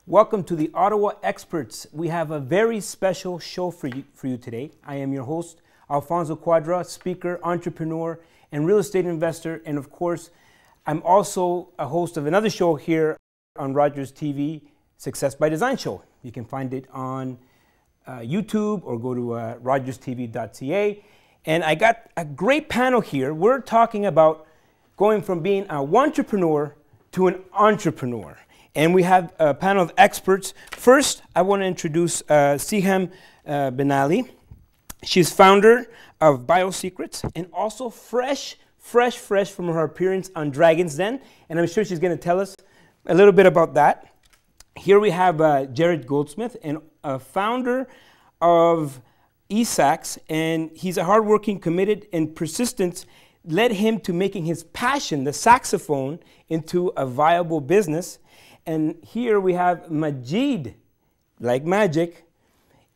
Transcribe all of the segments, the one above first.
Welcome to the Ottawa Experts. We have a very special show for you today. I am your host, Alfonso Cuadra, speaker, entrepreneur, and real estate investor. And of course, I'm also a host of another show here on RogersTV, Success by Design Show. You can find it on YouTube or go to RogersTV.ca. And I got a great panel here. We're talking about going from being a Wantapreneur to an entrepreneur. And we have a panel of experts. First, I want to introduce Sihem Benali. She's founder of Biosecrets and also fresh from her appearance on Dragon's Den. And I'm sure she's going to tell us a little bit about that. Here we have Jarrod Goldsmith, and a founder of eSAX, and he's a hardworking, committed, and persistence led him to making his passion, the saxophone, into a viable business. And here we have Majeed, like magic,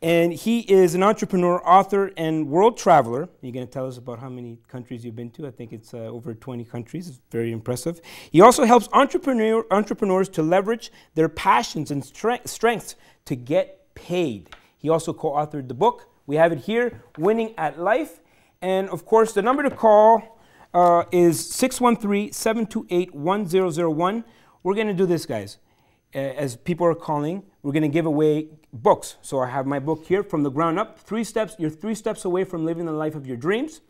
and he is an entrepreneur, author, and world traveler. You're going to tell us about how many countries you've been to. I think it's over 20 countries. It's very impressive. He also helps entrepreneurs to leverage their passions and strengths to get paid. He also co-authored the book. We have it here, Winning at Life. And of course, the number to call is 613-728-1001. We're going to do this, guys. As people are calling, we're going to give away books. So I have my book here, From the Ground Up, 3 Steps. You're 3 steps away from living the life of your dreams.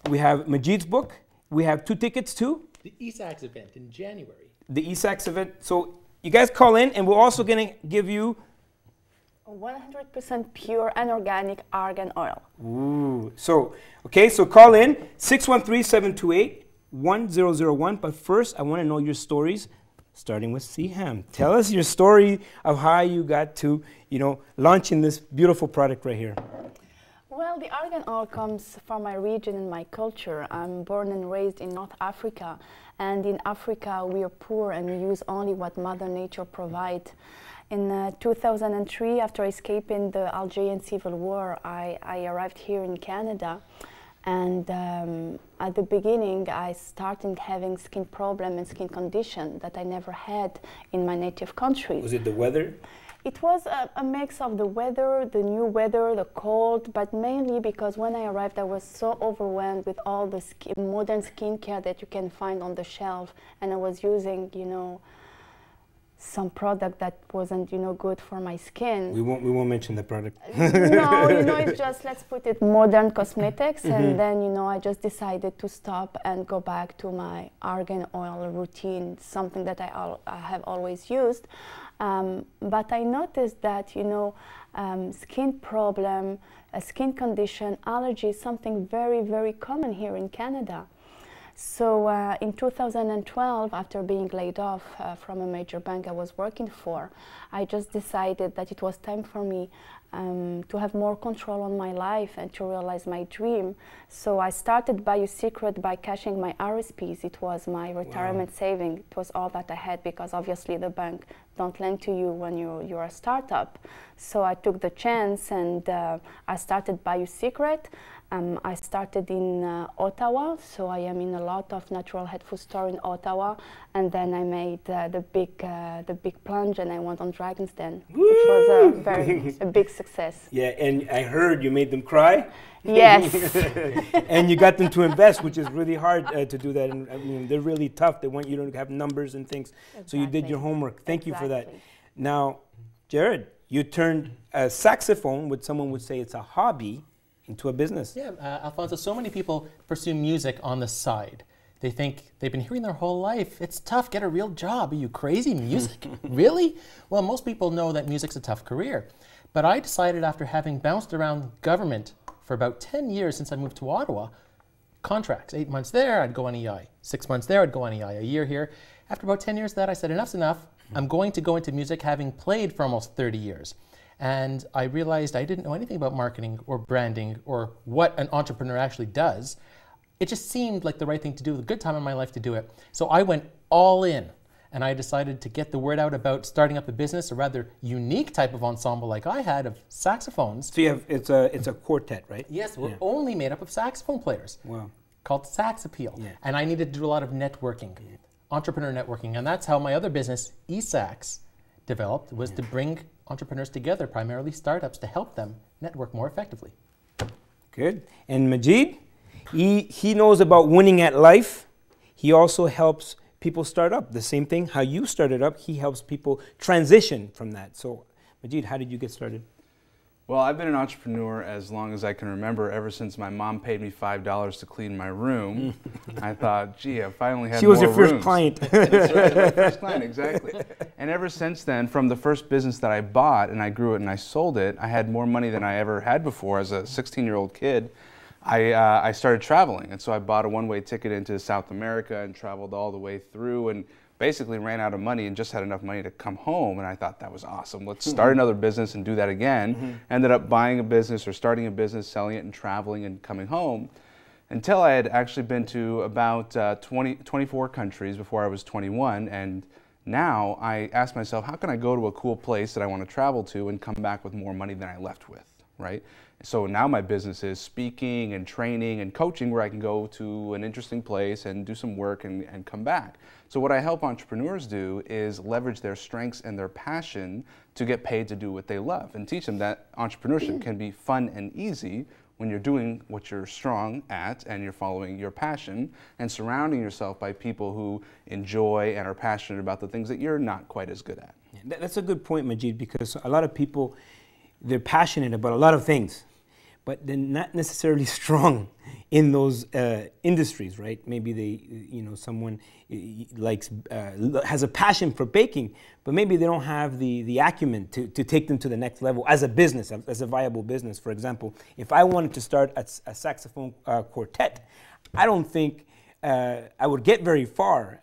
We have Majeed's book. We have 2 tickets to the eSAX event in January. The eSAX event. So you guys call in, and we're also going to give you 100% pure and organic argan oil. Ooh. So call in 613-728-1001. But first, I want to know your stories, starting with Sihem. Tell us your story of how you got to, launching this beautiful product right here. Well, the argan oil comes from my region and my culture. I'm born and raised in North Africa, and in Africa we are poor and we use only what Mother Nature provides. In 2003, after escaping the Algerian Civil War, I arrived here in Canada. And at the beginning, I started having skin problem and skin condition that I never had in my native country. Was it the weather? It was a mix of the weather, the new weather, the cold, but mainly because when I arrived, I was so overwhelmed with all the modern skincare that you can find on the shelf, and I was using, some product that wasn't, good for my skin. We won't mention the product. No, it's just, let's put it, modern cosmetics. And then, I just decided to stop and go back to my argan oil routine, something that I have always used. But I noticed that, skin problem, a skin condition, allergy is something very, very common here in Canada. So in 2012, after being laid off from a major bank I was working for, I just decided that it was time for me to have more control on my life and to realize my dream. So I started Biosecrets by cashing my RSPs. It was my retirement saving. It was all that I had, because obviously the bank don't lend to you when you're a startup. So I took the chance and I started Biosecrets. I started in Ottawa, so I am in a lot of natural health food stores in Ottawa, and then I made the big plunge, and I went on Dragon's Den, which was a big success. Yeah, and I heard you made them cry. Yes. And you got them to invest, which is really hard to do that. And I mean, they're really tough. They want you to have numbers and things. Exactly. So you did your homework. Thank you for that. Now, Jarrod, you turned a saxophone, what someone would say it's a hobby, into a business. Yeah, Alfonso, so many people pursue music on the side. They think they've been hearing their whole life, it's tough, get a real job. Are you crazy? Music? Really? Well, most people know that music's a tough career. But I decided, after having bounced around government for about 10 years since I moved to Ottawa, contracts, 8 months there, I'd go on EI. 6 months there, I'd go on EI. A year here. After about 10 years of that, I said, enough's enough. I'm going to go into music, having played for almost 30 years. And I realized I didn't know anything about marketing or branding or what an entrepreneur actually does. It just seemed like the right thing to do, a good time in my life to do it. So I went all in, and I decided to get the word out about starting up a business, a rather unique type of ensemble like I had of saxophones. So you have, it's a quartet, right? Yes, we're only made up of saxophone players. Wow. Called Sax Appeal. Yeah. And I needed to do a lot of networking, entrepreneur networking, and that's how my other business, eSAX, developed was to bring entrepreneurs together, primarily startups, to help them network more effectively. Good. And Majeed, he knows about winning at life. He also helps people start up. The same thing, how you started up, he helps people transition from that. So, Majeed, how did you get started? Well, I've been an entrepreneur as long as I can remember, ever since my mom paid me $5 to clean my room. I thought, gee, if I only had she more was your first rooms. client. That's right, my first client, exactly. And ever since then, from the first business that I bought and I grew it and I sold it, I had more money than I ever had before. As a 16-year-old kid, I started traveling. And so I bought a one-way ticket into South America and traveled all the way through and basically ran out of money and just had enough money to come home, and I thought that was awesome. Let's start another business and do that again. Ended up buying a business or starting a business, selling it and traveling and coming home, until I had actually been to about 24 countries before I was 21, and now I asked myself, how can I go to a cool place that I want to travel to and come back with more money than I left with, right? So now my business is speaking and training and coaching, where I can go to an interesting place and do some work and come back. So what I help entrepreneurs do is leverage their strengths and their passion to get paid to do what they love, and teach them that entrepreneurship can be fun and easy when you're doing what you're strong at and you're following your passion and surrounding yourself by people who enjoy and are passionate about the things that you're not quite as good at. Yeah, that's a good point, Majeed, because a lot of people, they're passionate about a lot of things, but they're not necessarily strong in those industries, right? Maybe they, someone likes, has a passion for baking, but maybe they don't have the acumen to take them to the next level as a business, as a viable business. For example, if I wanted to start a saxophone quartet, I don't think I would get very far.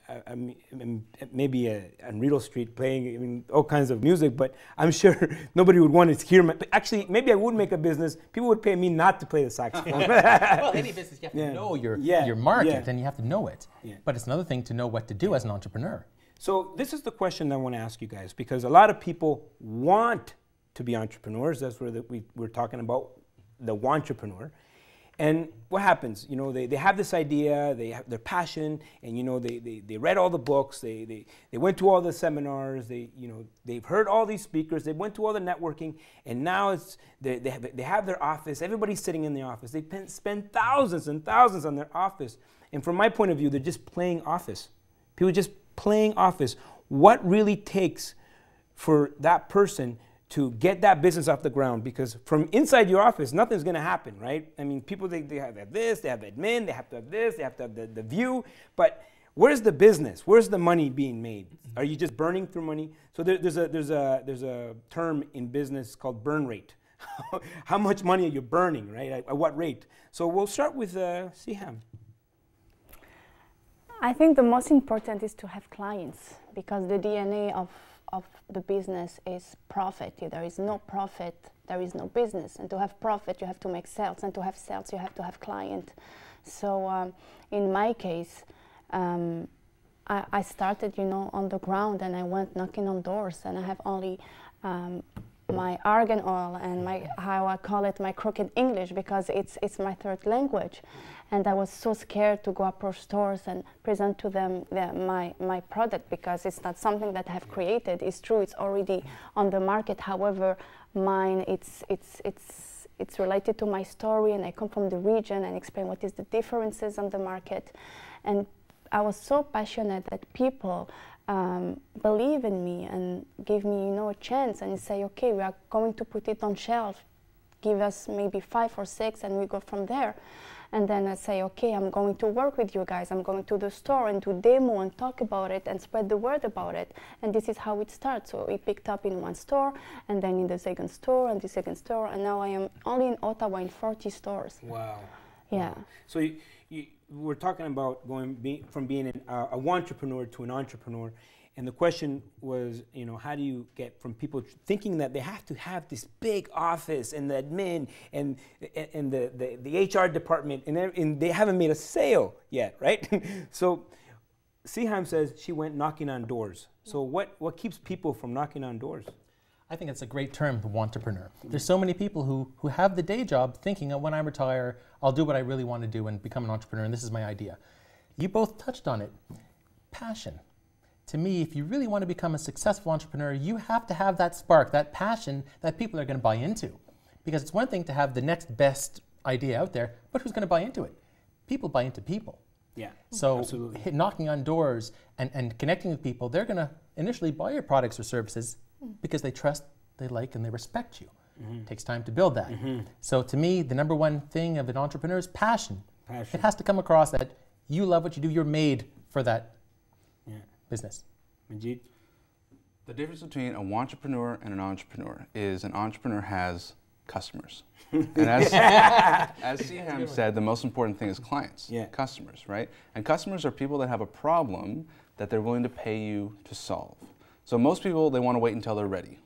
Maybe on Rideau Street playing all kinds of music, but I'm sure nobody would want to hear me. Actually, maybe I would make a business. People would pay me not to play the saxophone. Well, any business, you have to know your market, and you have to know it. Yeah. But it's another thing to know what to do as an entrepreneur. So this is the question I want to ask you guys, because a lot of people want to be entrepreneurs. That's where we're talking about the Wantapreneur. And what happens? They have this idea, they have their passion, and they read all the books, they went to all the seminars, they've heard all these speakers, they went to all the networking, and now they have their office. Everybody's sitting in the office. They spend thousands and thousands on their office, and from my point of view, they're just playing office. People are just playing office. What really takes for that person to get that business off the ground? Because from inside your office, nothing's going to happen, right? I mean, people, they have this, they have admin, they have to have this, they have to have the view, but where's the business? Where's the money being made? Are you just burning through money? So there's a term in business called burn rate. How much money are you burning, right? At what rate? So we'll start with Sihem. I think the most important is to have clients, because the DNA of the business is profit. If there is no profit, there is no business. And to have profit, you have to make sales. And to have sales, you have to have client. So in my case, I started, on the ground, and I went knocking on doors. And I have only my argan oil and how I call it, my crooked English, because it's my third language. And I was so scared to go approach stores and present to them my product, because it's not something that I have created. It's true, it's already on the market. However, mine, it's related to my story, and I come from the region and explain what is the differences on the market. And I was so passionate that people believe in me and give me, a chance, and say, okay, we are going to put it on shelf. Give us maybe 5 or 6, and we go from there. And then I say, okay, I'm going to work with you guys. I'm going to the store and do demo and talk about it and spread the word about it. And this is how it starts. So it picked up in one store, and then in the second store, and the second store, and now I am only in Ottawa in 40 stores. Wow. Yeah. Wow. So we're talking about from being a Wantapreneur to an entrepreneur. And the question was, how do you get from people thinking that they have to have this big office and the admin and the HR department, and they haven't made a sale yet, right? So Sihem says she went knocking on doors. So what keeps people from knocking on doors? I think it's a great term, the Wantapreneur. There's so many people who have the day job thinking, when I retire, I'll do what I really want to do and become an entrepreneur, and this is my idea. You both touched on it. Passion. to me, if you really want to become a successful entrepreneur, you have to have that spark, that passion that people are going to buy into. Because it's one thing to have the next best idea out there, but who's going to buy into it? People buy into people. Yeah, so absolutely. Knocking on doors and connecting with people, they're going to initially buy your products or services because they trust, they like, and they respect you. It takes time to build that. So to me, the number one thing of an entrepreneur is passion. It has to come across that you love what you do, you're made for that business. Majeed? The difference between a wantrepreneur and an entrepreneur is an entrepreneur has customers. And as Sihem said, the most important thing is clients, customers, right? And customers are people that have a problem that they're willing to pay you to solve. So most people, they want to wait until they're ready.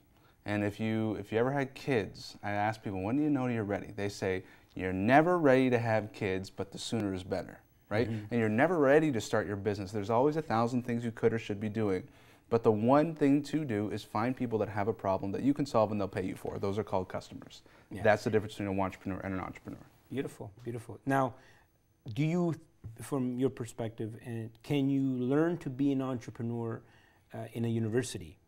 And if you ever had kids, I ask people, when do you know you're ready? They say, you're never ready to have kids, but the sooner is better, right? And you're never ready to start your business. There's always 1,000 things you could or should be doing. But the one thing to do is find people that have a problem that you can solve and they'll pay you for. Those are called customers. That's the difference between a wantrepreneur and an entrepreneur. Beautiful, beautiful. Now, do you, from your perspective, can you learn to be an entrepreneur in a university,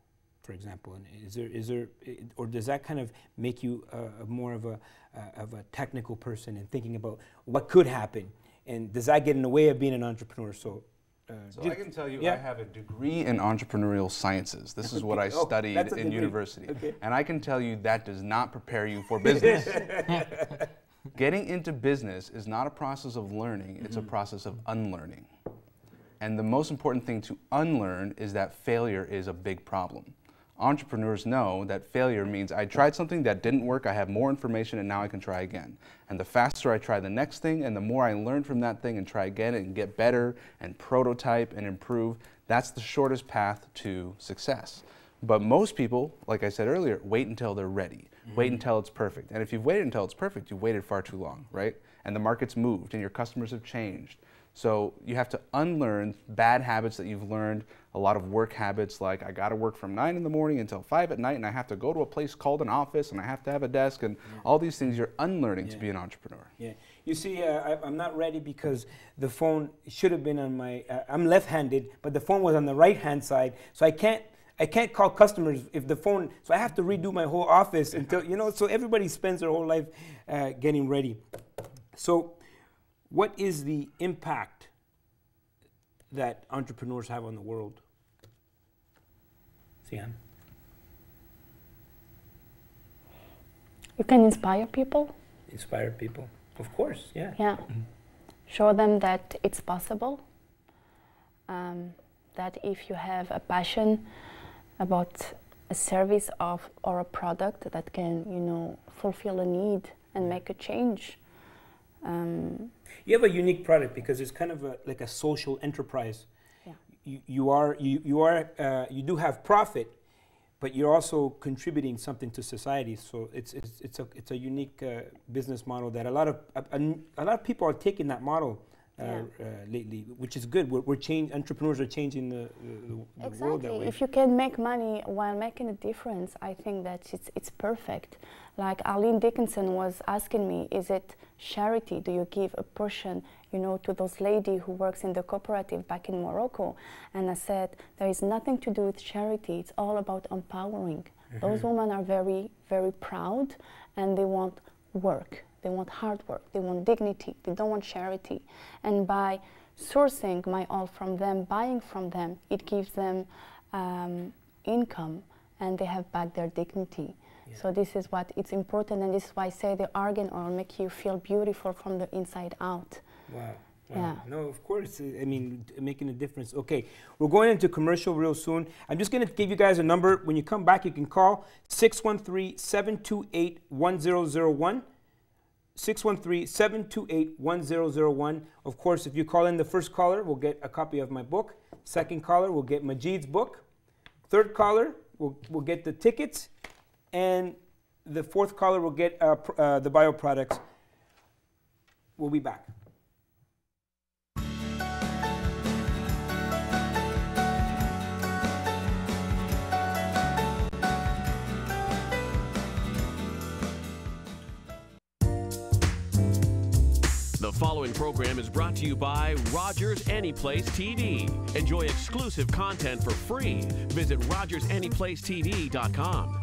for example? And is there, or does that kind of make you more of a technical person and thinking about what could happen? And does that get in the way of being an entrepreneur? So I can tell you I have a degree in entrepreneurial sciences. This is what I studied in university. And I can tell you that does not prepare you for business. Getting into business is not a process of learning, it's a process of unlearning. And the most important thing to unlearn is that failure is a big problem. Entrepreneurs know that failure means I tried something that didn't work, I have more information, and now I can try again. And the faster I try the next thing, and the more I learn from that thing and try again and get better and prototype and improve, that's the shortest path to success. But most people, like I said earlier, wait until they're ready. Wait until it's perfect. And if you've waited until it's perfect, you've waited far too long, right? And the market's moved and your customers have changed. So you have to unlearn bad habits that you've learned, a lot of work habits like I got to work from 9 in the morning until 5 at night and I have to go to a place called an office and I have to have a desk and all these things you're unlearning to be an entrepreneur. Yeah. You see, I'm not ready because the phone should have been on my, I'm left-handed, but the phone was on the right-hand side, so I can't call customers if the phone, so I have to redo my whole office until, you know, so everybody spends their whole life getting ready. So what is the impact that entrepreneurs have on the world? Sihem? You can inspire people. Inspire people, of course, yeah. Yeah. Show them that it's possible. That if you have a passion about a service or a product that can, you know, fulfill a need and make a change. You have a unique product because it's kind of like a social enterprise. Yeah. You do have profit, but you're also contributing something to society. So it's a unique business model that a lot of people are taking that model lately, which is good. Entrepreneurs are changing the world that way. If you can make money while making a difference, I think that it's perfect. Like Arlene Dickinson was asking me, is it charity? Do you give a portion, you know, to those lady who works in the cooperative back in Morocco? And I said, there is nothing to do with charity. It's all about empowering. Those women are very, very proud and they want work. They want hard work, they want dignity, they don't want charity. And by sourcing my oil from them, buying from them, it gives them income and they have back their dignity. Yeah. So this is what it's important, and this is why I say the argan oil make you feel beautiful from the inside out. Wow. Wow. Yeah. No, of course, I mean, making a difference. Okay, we're going into commercial real soon. I'm just going to give you guys a number. When you come back, you can call 613-728-1001. 613-728-1001. Of course, if you call in the first caller, we'll get a copy of my book. Second caller, we'll get Majeed's book. Third caller, we'll get the tickets. And the fourth caller will get the bio products. We'll be back. The The following program is brought to you by Rogers Anyplace TV. Enjoy exclusive content for free. Visit RogersAnyplaceTV.com.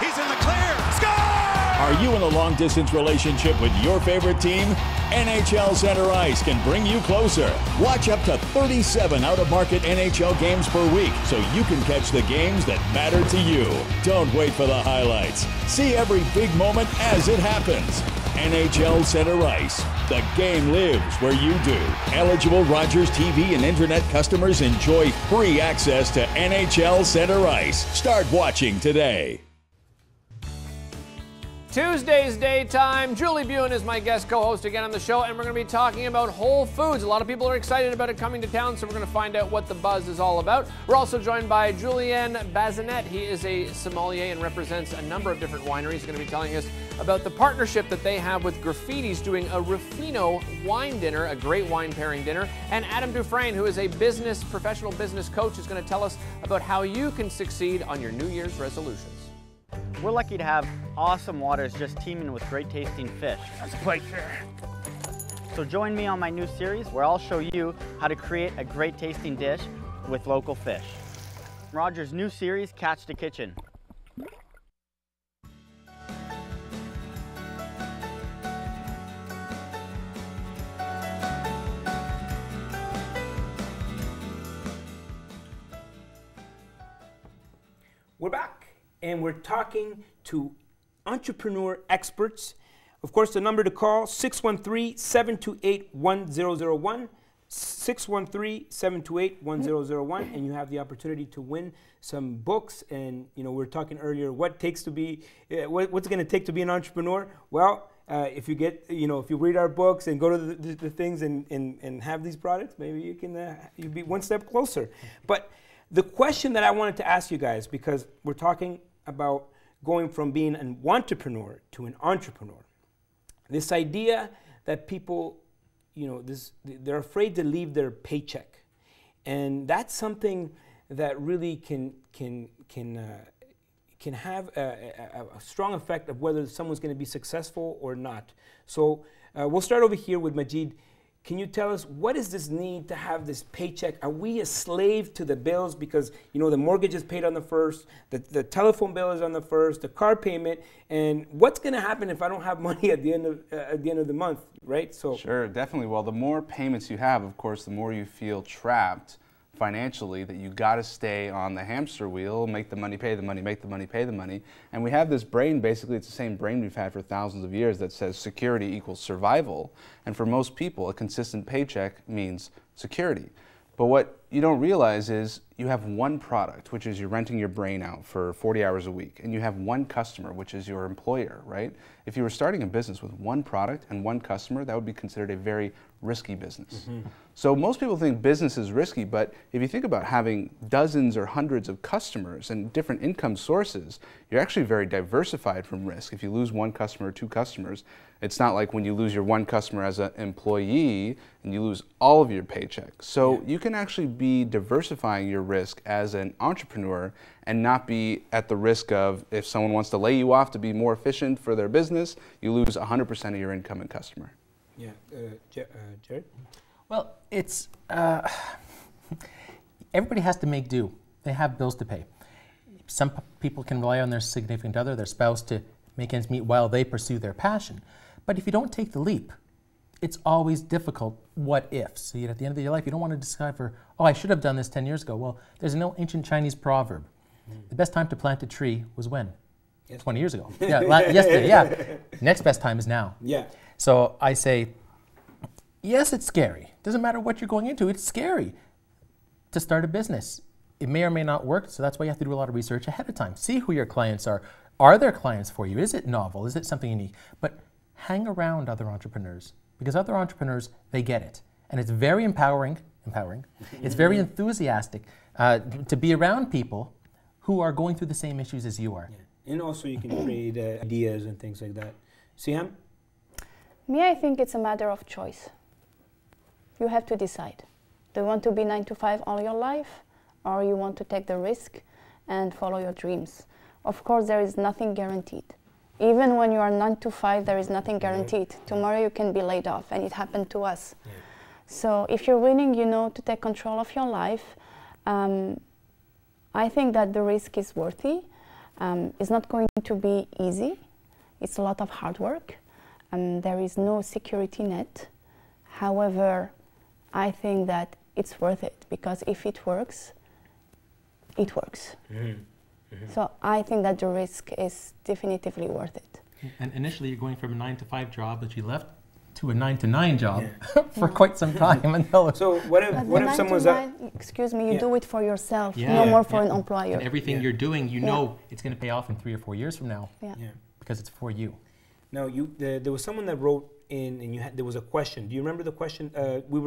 He's in the clear. Score! Are you in a long-distance relationship with your favorite team? NHL Center Ice can bring you closer. Watch up to 37 out-of-market NHL games per week so you can catch the games that matter to you. Don't wait for the highlights. See every big moment as it happens. NHL Center Ice. The game lives where you do. Eligible Rogers TV and Internet customers enjoy free access to NHL Center Ice. Start watching today. Tuesday's Daytime. Julie Buin is my guest co-host again on the show, and we're going to be talking about Whole Foods. A lot of people are excited about it coming to town, so we're going to find out what the buzz is all about. We're also joined by Julien Bazinet. He is a sommelier and represents a number of different wineries. He's going to be telling us about the partnership that they have with Graffiti's doing a Ruffino wine dinner, a great wine pairing dinner. And Adam Dufresne, who is a professional business coach, is going to tell us about how you can succeed on your New Year's resolutions. We're lucky to have awesome waters just teeming with great tasting fish. That's quite fair. So join me on my new series where I'll show you how to create a great tasting dish with local fish. Rogers' new series, Catch the Kitchen. We're back. And we're talking to entrepreneur experts. Of course, the number to call, 613-728-1001, 613-728-1001, and you have the opportunity to win some books. And, you know, we were talking earlier, what's going to take to be an entrepreneur? Well, if you get, if you read our books and go to the things and have these products, maybe you can you'll be one step closer. But the question that I wanted to ask you guys, because we're talking about going from being an wantapreneur to an entrepreneur. This idea that people, they're afraid to leave their paycheck, and that's something that really can have a strong effect of whether someone's going to be successful or not. So we'll start over here with Majeed. Can you tell us, what is this need to have this paycheck? Are we a slave to the bills because, the mortgage is paid on the first, the telephone bill is on the first, the car payment, and what's going to happen if I don't have money at the end of the month, right? So sure, definitely. Well, the more payments you have, of course, the more you feel trapped financially, that you got to stay on the hamster wheel, make the money, pay the money, make the money, pay the money. And we have this brain, basically it's the same brain we've had for thousands of years, that says security equals survival. And for most people, a consistent paycheck means security. But what you don't realize is you have one product, which is you're renting your brain out for 40 hours a week, and you have one customer, which is your employer, right? If you were starting a business with one product and one customer, that would be considered a very risky business. Mm-hmm. So most people think business is risky, but if you think about having dozens or hundreds of customers and different income sources, you're actually very diversified from risk. If you lose one customer or two customers, it's not like when you lose your one customer as an employee and you lose all of your paycheck. So you can actually be diversifying your risk as an entrepreneur and not be at the risk of, if someone wants to lay you off to be more efficient for their business, you lose 100% of your income and customer. Yeah, Jarrod? Well, it's, everybody has to make do. They have bills to pay. Some people can rely on their significant other, their spouse, to make ends meet while they pursue their passion. But if you don't take the leap, it's always difficult what ifs. So at the end of your life, you don't want to discover, oh, I should have done this 10 years ago. Well, there's an ancient Chinese proverb. The best time to plant a tree was when? 20 years ago. Yeah, yesterday, yeah. Next best time is now. Yeah. So I say, yes, it's scary. Doesn't matter what you're going into, it's scary to start a business. It may or may not work, so that's why you have to do a lot of research ahead of time. See who your clients are. Are there clients for you? Is it novel? Is it something unique? But hang around other entrepreneurs, because other entrepreneurs, they get it. And it's very empowering. It's very enthusiastic to be around people who are going through the same issues as you are. Yeah. And also you can trade ideas and things like that. Sihem? Me, I think it's a matter of choice. You have to decide. Do you want to be 9 to 5 all your life, or you want to take the risk and follow your dreams? Of course, there is nothing guaranteed. Even when you are 9 to 5, there is nothing guaranteed. Tomorrow you can be laid off, and it happened to us. Yeah. So if you're willing, you know, to take control of your life, I think that the risk is worthy. It's not going to be easy. It's a lot of hard work. There is no security net. However, I think that it's worth it, because if it works, it works. So I think that the risk is definitively worth it. And initially you're going from a 9 to 5 job that you left to a 9 to 9 job for quite some time. Until so what if someone's excuse me, you do it for yourself, no more for an employer. And everything you're doing, you know it's going to pay off in 3 or 4 years from now. Because it's for you. Now, there was someone that wrote in, and there was a question. Do you remember the question? We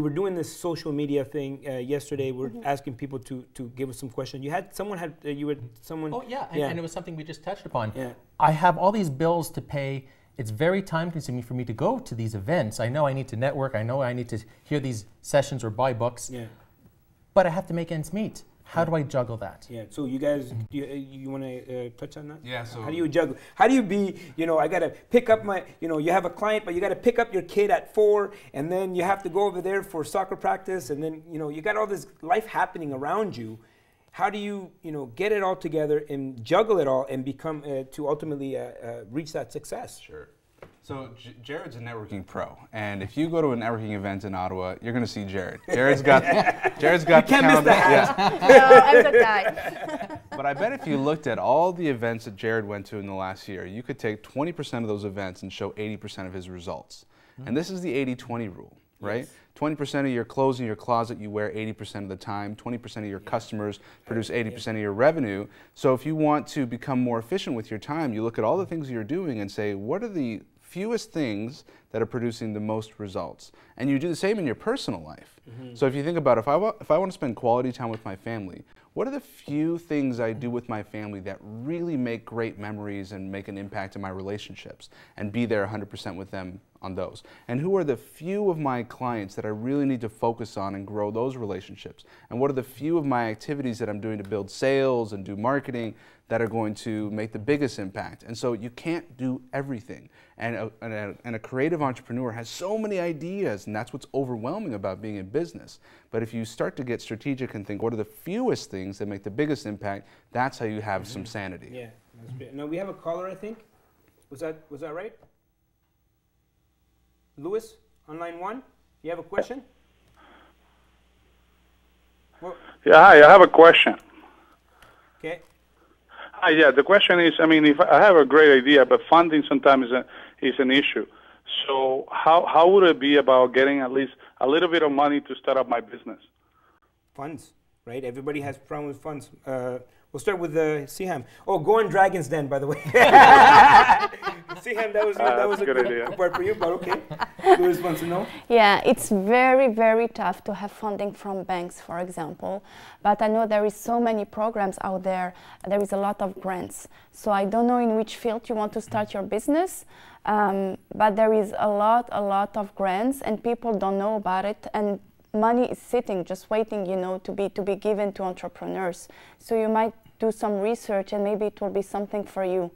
were doing this social media thing yesterday. We were asking people to give us some questions. Someone had. Oh yeah, and it was something we just touched upon. Yeah. I have all these bills to pay. It's very time consuming for me to go to these events. I know I need to network. I know I need to hear these sessions or buy books. Yeah. But I have to make ends meet. How do I juggle that? Yeah, so you guys, you want to touch on that? Yeah, so. How do you juggle? How do you be, I got to pick up my, you have a client, but you got to pick up your kid at 4, and then you have to go over there for soccer practice, and then, you got all this life happening around you. How do you, get it all together and juggle it all and become, to ultimately reach that success? Sure. So Jarrod's a networking pro, and if you go to a networking event in Ottawa, you're going to see Jarrod. Jarrod's got the can't miss that. No, I'm the guy. But I bet if you looked at all the events that Jarrod went to in the last year, you could take 20% of those events and show 80% of his results. And this is the 80-20 rule, right? 20% of your clothes in your closet you wear 80% of the time, 20% of your customers produce 80% of your revenue. So if you want to become more efficient with your time, you look at all the things you're doing and say, what are the fewest things that are producing the most results? And you do the same in your personal life. So if you think about, if I want to spend quality time with my family, what are the few things I do with my family that really make great memories and make an impact in my relationships, and be there 100% with them on those? And who are the few of my clients that I really need to focus on and grow those relationships? And what are the few of my activities that I'm doing to build sales and do marketing that are going to make the biggest impact? And so you can't do everything. And a creative entrepreneur has so many ideas, and that's what's overwhelming about being in business. But if you start to get strategic and think, what are the fewest things that make the biggest impact, that's how you have some sanity. Yeah, that's great. Now we have a caller, I think. Was that right? Louis, on line 1, you have a question? Well, yeah, hi, I have a question. Okay. Hi, yeah, the question is, if I have a great idea, but funding sometimes is an issue. So how would it be about getting at least a little bit of money to start up my business? Funds, right? Everybody has problems with funds. We'll start with Sihem. Oh, go on Dragon's Den, by the way. Sihem, that was a good idea. Part for you, but okay. Louis wants to know. Yeah, it's very, very tough to have funding from banks, for example. But I know there is so many programs out there. There is a lot of grants. So I don't know in which field you want to start your business, but there is a lot of grants, and people don't know about it. And money is sitting, just waiting, to be given to entrepreneurs. So you might do some research, and maybe it will be something for you.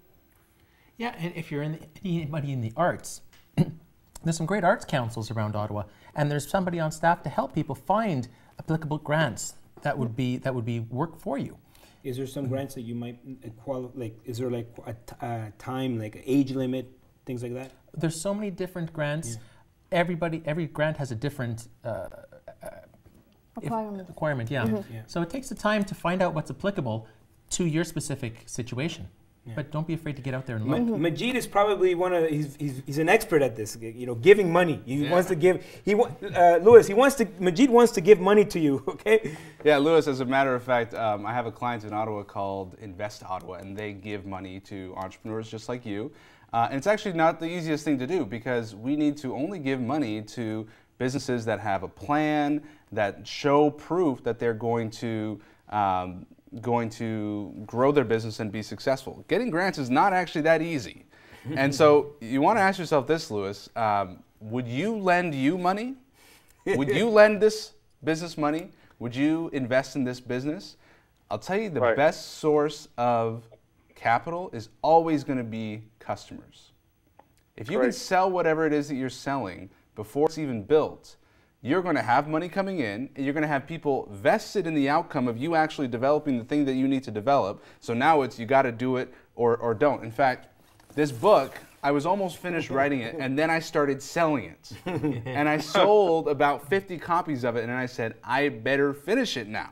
Yeah, and if you're anybody in the arts, there's some great arts councils around Ottawa, and there's somebody on staff to help people find applicable grants that would be work for you. Is there some grants that you might qualify? Like, is there like a time, like an age limit, things like that? There's so many different grants. Yeah. Every grant has a different requirement. Yeah. So it takes the time to find out what's applicable to your specific situation. Yeah. But don't be afraid to get out there and look. Majeed is probably he's an expert at this, giving money. He wants to give, Louis, Majeed wants to give money to you, okay? Yeah, Louis, as a matter of fact, I have a client in Ottawa called Invest Ottawa, and they give money to entrepreneurs just like you. And it's actually not the easiest thing to do, because we need to only give money to businesses that have a plan, that show proof that they're going to grow their business and be successful. Getting grants is not actually that easy. And so you want to ask yourself this, Louis, would you lend you money? Would you lend this business money? Would you invest in this business? I'll tell you the best source of capital is always going to be customers. If you can sell whatever it is that you're selling before it's even built, you're going to have money coming in, and you're going to have people vested in the outcome of you actually developing the thing that you need to develop. So now it's you got to do it or don't. In fact, this book, I was almost finished writing it, and then I started selling it. And I sold about 50 copies of it, and then I said, I better finish it now,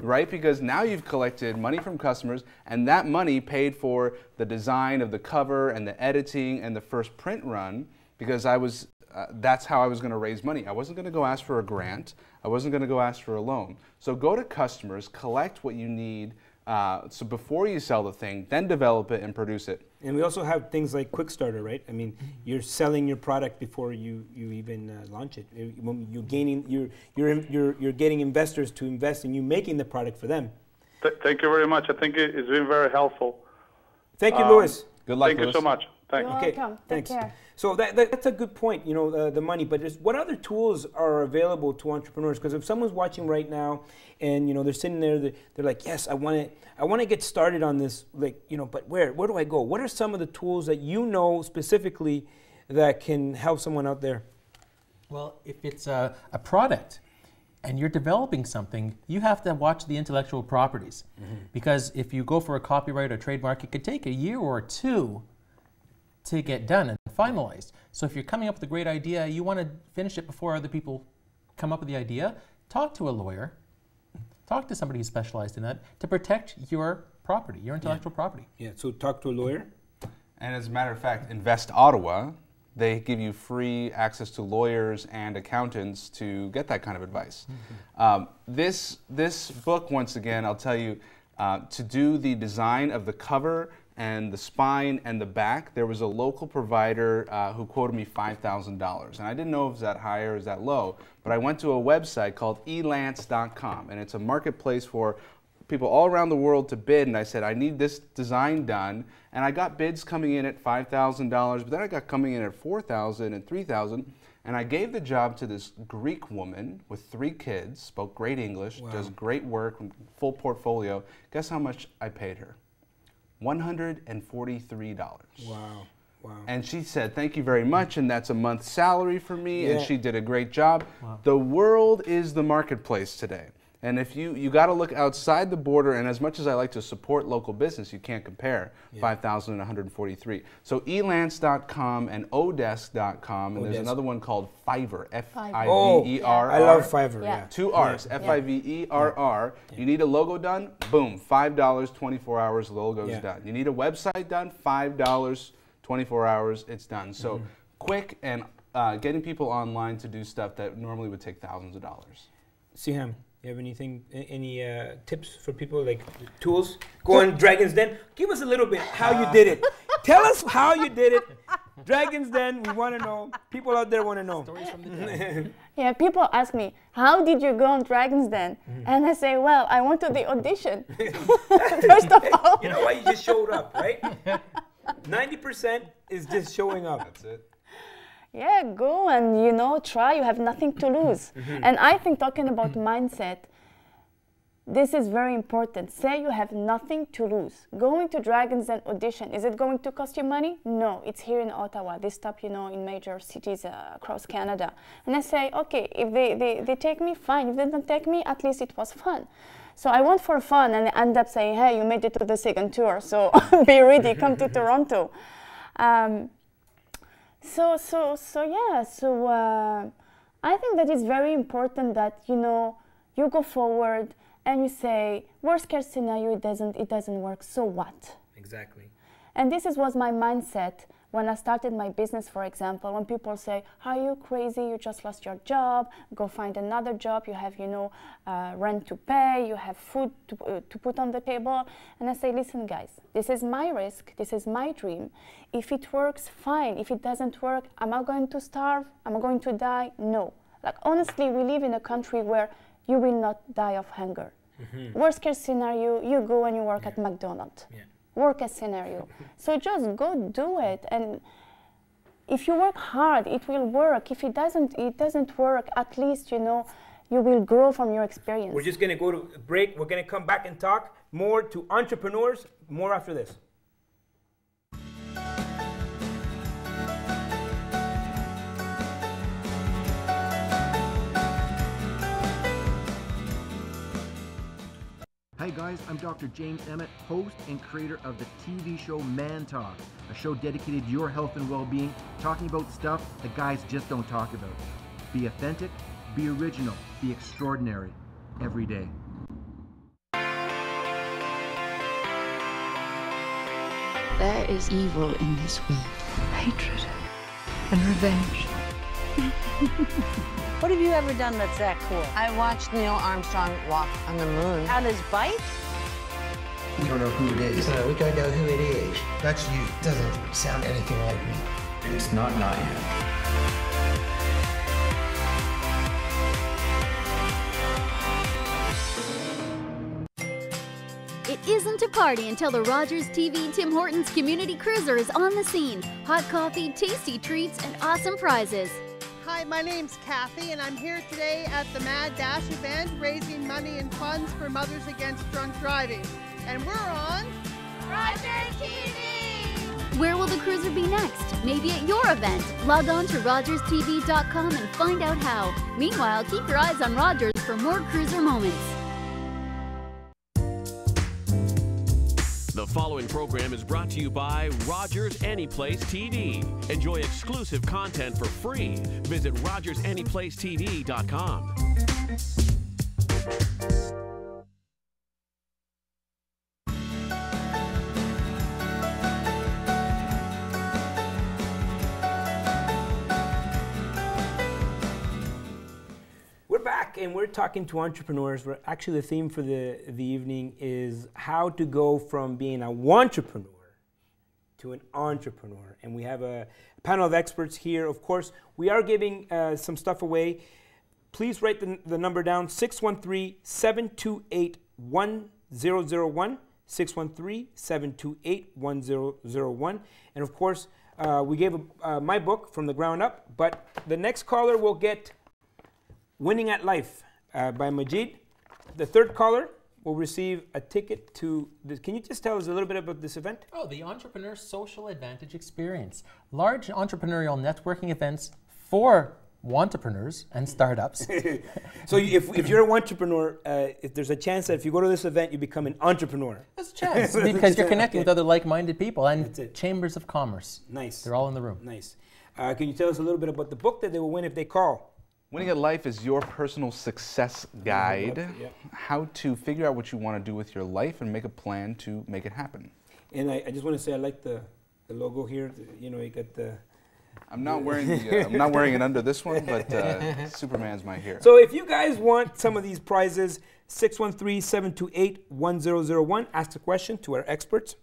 right? Because now you've collected money from customers, and that money paid for the design of the cover and the editing and the first print run, because I was, that's how I was going to raise money. I wasn't going to go ask for a grant. I wasn't going to go ask for a loan. So go to customers, collect what you need, so before you sell the thing, then develop it and produce it. And we also have things like Quick Starter, right? I mean, you're selling your product before you even launch it. You're gaining, you're getting investors to invest in you making the product for them. Thank you very much. I think it's been very helpful. Thank you, Louis. Good luck, Thank you so much. Thank you. You're welcome. Thanks. Take care. So that's a good point, you know, the money. But just what other tools are available to entrepreneurs? Because if someone's watching right now, and you know they're sitting there, they're like, yes, I want to get started on this, like, you know, but where do I go? What are some of the tools that you know specifically that can help someone out there? Well, if it's a product and you're developing something, you have to watch the intellectual properties. Because if you go for a copyright or trademark, it could take a year or two to get done and finalized. So if you're coming up with a great idea, you want to finish it before other people come up with the idea, talk to a lawyer, talk to somebody who's specialized in that to protect your property, your intellectual property. Yeah, so talk to a lawyer. And as a matter of fact, Invest Ottawa, they give you free access to lawyers and accountants to get that kind of advice. This book, once again, I'll tell you, to do the design of the cover and the spine and the back, there was a local provider who quoted me $5,000. And I didn't know if it was that high or is that low, but I went to a website called elance.com, and it's a marketplace for people all around the world to bid, and I said, I need this design done, and I got bids coming in at $5,000, but then I got coming in at $4,000 and $3,000, and I gave the job to this Greek woman with 3 kids, spoke great English, does great work, full portfolio. Guess how much I paid her? $143. Wow. Wow. And she said, thank you very much, and that's a month's salary for me, and Yeah. she did a great job. Wow. The world is the marketplace today. And if you got to look outside the border, and as much as I like to support local business, you can't compare 5,000 and 143. So elance.com and odesk.com, and there's another one called Fiverr, F-I-V-E-R-R. I love Fiverr, Yeah. 2 R's, F-I-V-E-R-R. You need a logo done, boom, $5, 24 hours, the logo's done. You need a website done, $5, 24 hours, it's done. So quick and getting people online to do stuff that normally would take thousands of dollars. Sihem, you have anything, any tips for people, like tools? Go on Dragon's Den. Give us a little bit how you did it. Tell us how you did it. Dragon's Den, we want to know. People out there want to know. Stories from the den. Yeah, people ask me, how did you go on Dragon's Den? And I say, well, I went to the audition. First of all. You know why? You just showed up, right? 90% is just showing up. That's it. Yeah, go and, you know, try. You have nothing to lose. And I think talking about mindset, this is very important. Say you have nothing to lose. Going to Dragon's Den audition, is it going to cost you money? No, it's here in Ottawa. They stop, you know, in major cities across Canada. And I say, okay, if they take me, fine. If they don't take me, at least it was fun. So I went for fun and end up saying, hey, you made it to the second tour, so be ready, come to Toronto. So I think that it's very important that, you know, you go forward and you say, worst case scenario, it doesn't work, so what? Exactly. And this was my mindset when I started my business, for example. When people say, are you crazy, you just lost your job, go find another job, you have, you know, rent to pay, you have food to put on the table. And I say, listen guys, this is my risk, this is my dream. If it works, fine. If it doesn't work, am I going to starve? Am I going to die? No. Like, honestly, we live in a country where you will not die of hunger. Worst case scenario, you go and you work at McDonald's. Worst case scenario. So just go do it. And if you work hard, it will work. If it doesn't work, at least, you know, you will grow from your experience. We're just going to go to a break. We're going to come back and talk more to entrepreneurs, more after this. Hi guys, I'm Dr. James Emmett, host and creator of the TV show Man Talk, a show dedicated to your health and well-being, talking about stuff the guys just don't talk about. Be authentic, be original, be extraordinary, every day. There is evil in this world. Hatred and revenge. What have you ever done that's that cool? I watched Neil Armstrong walk on the moon. On his bike? We don't know who it is. No, we don't know who it is. That's you. Doesn't sound anything like me. It's not you. It isn't a party until the RogersTV Tim Hortons Community Cruiser is on the scene. Hot coffee, tasty treats, and awesome prizes. Hi, my name's Kathy, and I'm here today at the Mad Dash event raising money and funds for Mothers Against Drunk Driving. And we're on RogersTV! Where will the cruiser be next? Maybe at your event. Log on to RogersTV.com and find out how. Meanwhile, keep your eyes on Rogers for more cruiser moments. The following program is brought to you by Rogers Anyplace TV. Enjoy exclusive content for free. Visit RogersAnyplaceTV.com. We're back and we're talking to entrepreneurs. Actually, the theme for the evening is how to go from being a wantrepreneur to an entrepreneur. And we have a panel of experts here. Of course, we are giving some stuff away. Please write the number down, 613-728-1001, 613-728-1001. And of course, we gave my book, From the Ground Up, but the next caller will get Winning at Life by Majeed. The third caller will receive a ticket to this. Can you just tell us a little bit about this event? Oh, the Entrepreneur Social Advantage Experience. Large entrepreneurial networking events for Wantapreneurs and startups. So if you're a entrepreneur, if there's a chance that if you go to this event, you become an entrepreneur. There's a chance because you're connecting with other like-minded people and chambers of commerce. Nice. They're all in the room. Nice. Can you tell us a little bit about the book that they will win if they call? Winning at Life is your personal success guide, how to figure out what you want to do with your life and make a plan to make it happen. And I just want to say I like the logo here. You know, you got the... I'm not wearing the, I'm not wearing it under this one, but Superman's my hero. So if you guys want some of these prizes, 613-728-1001, ask the question to our experts.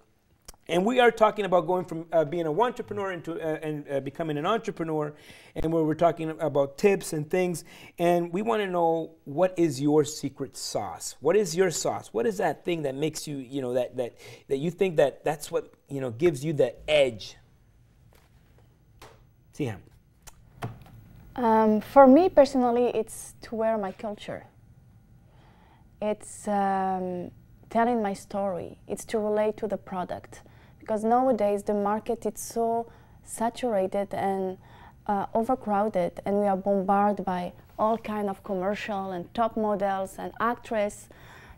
And we are talking about going from being a wantrepreneur into becoming an entrepreneur, and where we're talking about tips and things. And we want to know, what is your secret sauce? What is your sauce? What is that thing that makes you, you know, that you think that's what, you know, gives you the edge? Sihem. For me personally, it's to wear my culture. It's telling my story. It's to relate to the product. Because nowadays the market is so saturated and overcrowded, and we are bombarded by all kind of commercial and top models and actresses.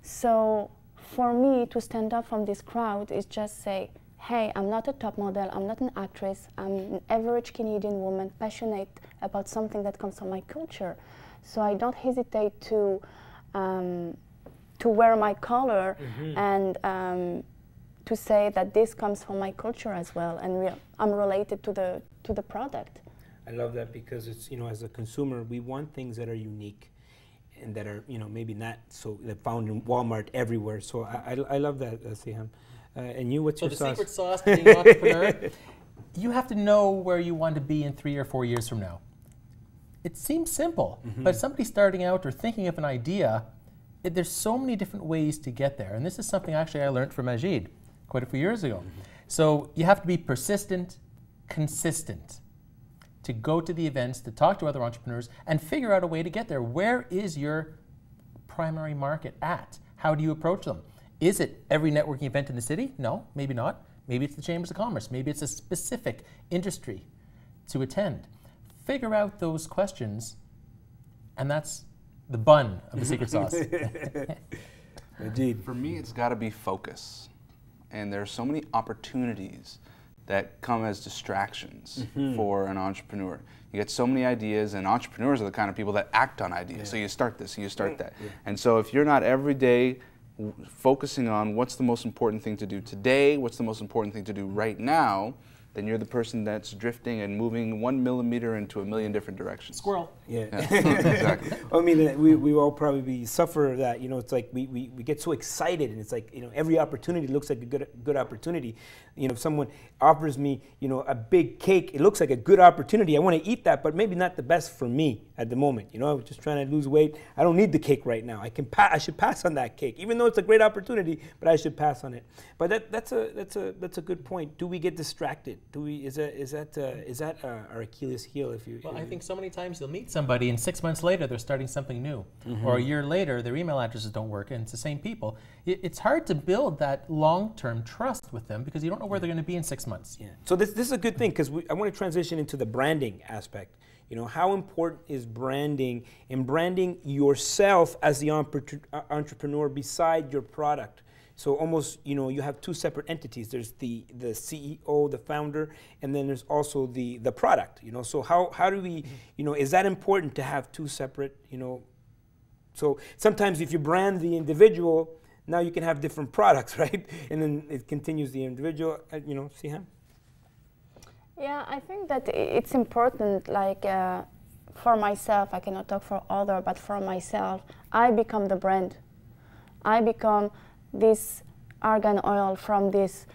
So for me to stand up from this crowd is just say, hey, I'm not a top model, I'm not an actress, I'm an average Canadian woman passionate about something that comes from my culture. So I don't hesitate to wear my color and to say that this comes from my culture as well, and I'm related to the product. I love that, because it's, you know, as a consumer, we want things that are unique and that are, you know, maybe not so found in Walmart everywhere. So I love that, Sihem. And you, what's your sauce? So the secret sauce to being an entrepreneur, you have to know where you want to be in 3 or 4 years from now. It seems simple, but somebody starting out or thinking of an idea, there's so many different ways to get there. And this is something actually I learned from Majeed quite a few years ago. So you have to be persistent, consistent, to go to the events, to talk to other entrepreneurs, and figure out a way to get there. Where is your primary market at? How do you approach them? Is it every networking event in the city? No, maybe not. Maybe it's the Chambers of Commerce. Maybe it's a specific industry to attend. Figure out those questions, and that's the bun of the secret sauce. Majeed. For me, it's got to be focus. And there are so many opportunities that come as distractions for an entrepreneur. You get so many ideas, and entrepreneurs are the kind of people that act on ideas. So you start this, you start that. And so if you're not every day focusing on what's the most important thing to do today, what's the most important thing to do right now, then you're the person that's drifting and moving 1 millimeter into a million different directions. Squirrel. Yeah. Exactly. I mean, we all probably suffer that, you know, it's like we get so excited, and it's like, you know, every opportunity looks like a good opportunity. You know, if someone offers me, you know, a big cake, it looks like a good opportunity. I want to eat that, but maybe not the best for me at the moment. You know, I'm just trying to lose weight. I don't need the cake right now. I should pass on that cake, even though it's a great opportunity, but I should pass on it. But that's a good point. Do we get distracted? Is that our Achilles heel? Well, I think so many times you'll meet somebody and 6 months later they're starting something new, or a year later their email addresses don't work and it's the same people. It's hard to build that long-term trust with them because you don't know where they're going to be in 6 months. Yeah. So this is a good thing, because I want to transition into the branding aspect. You know, how important is branding, and branding yourself as the entrepreneur beside your product? So almost, you know, you have two separate entities. There's the CEO, the founder, and then there's also the product, you know. So how do we, you know, is that important to have two separate, you know? So sometimes if you brand the individual, now you can have different products, right? And then it continues the individual, you know, Sihem? Yeah, I think that it's important, like for myself, I cannot talk for others, but for myself, I become the brand. I become this argan oil from this